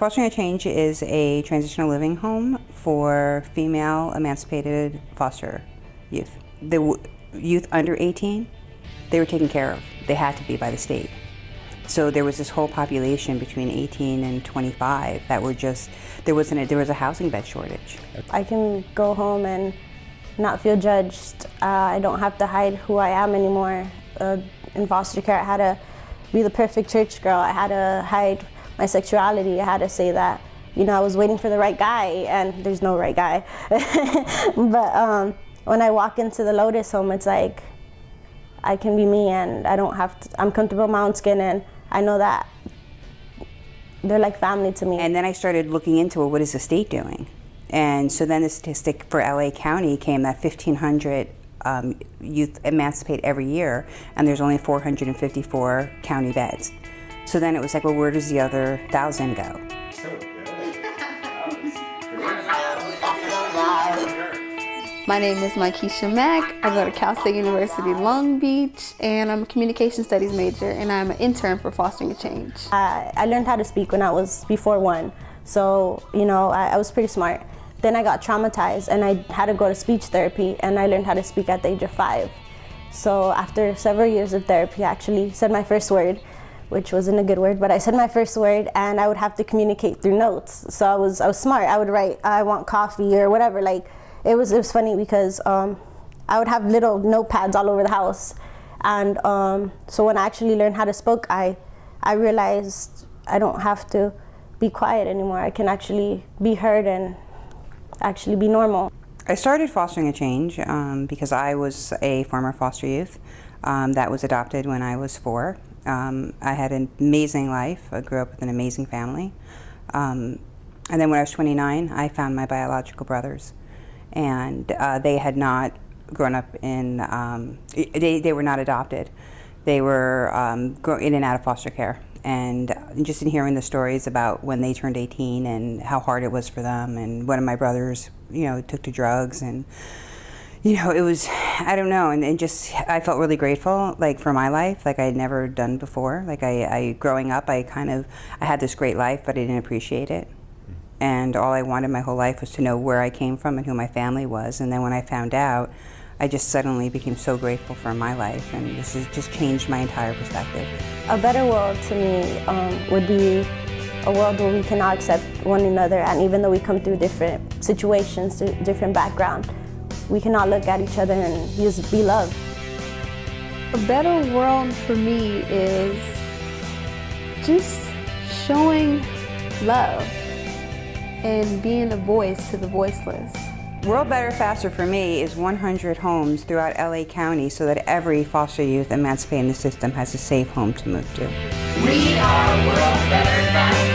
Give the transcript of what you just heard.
Fostering a Change is a transitional living home for female emancipated foster youth. The youth under 18, they were taken care of. They had to be by the state. So there was this whole population between 18 and 25 that were just, there was a housing bed shortage. I can go home and not feel judged. I don't have to hide who I am anymore. In foster care, I had to be the perfect church girl. I had to hide my sexuality. I had to say that, you know, I was waiting for the right guy, and there's no right guy. But when I walk into the Lotus home, it's like I can be me, and I don't have to, I'm comfortable in my own skin, and I know that they're like family to me. And then I started looking into, well, what is the state doing? And so then the statistic for LA County came that 1,500 youth emancipate every year, and there's only 454 county beds. So then it was like, well, where does the other 1,000 go? My name is Maikisha Mack. I go to Cal State University Long Beach, and I'm a communication studies major, and I'm an intern for Fostering a Change. I learned how to speak when I was before 1, so you know I was pretty smart. Then I got traumatized, and I had to go to speech therapy, and I learned how to speak at the age of 5. So after several years of therapy, I actually said my first word, which wasn't a good word, but I said my first word, and I would have to communicate through notes. So I was smart. I would write, I want coffee or whatever. Like it was funny because I would have little notepads all over the house, and so when I actually learned how to speak, I realized I don't have to be quiet anymore. I can actually be heard and actually be normal. I started Fostering a Change because I was a former foster youth that was adopted when I was 4. I had an amazing life. I grew up with an amazing family. And then when I was 29, I found my biological brothers. And they had not grown up in, they were not adopted. They were in and out of foster care. And just in hearing the stories about when they turned 18 and how hard it was for them, and one of my brothers, you know, took to drugs, and you know, it was, I don't know, and just, I felt really grateful, like, for my life, like I had never done before. Like I growing up, I had this great life, but I didn't appreciate it. And all I wanted my whole life was to know where I came from and who my family was. And then when I found out, I just suddenly became so grateful for my life, and this has just changed my entire perspective. A better world to me would be a world where we can all accept one another, and even though we come through different situations, different background, we can all look at each other and just be loved. A better world for me is just showing love and being a voice to the voiceless. World Better Faster for me is 100 homes throughout LA County so that every foster youth emancipated in the system has a safe home to move to. We are World Better Faster.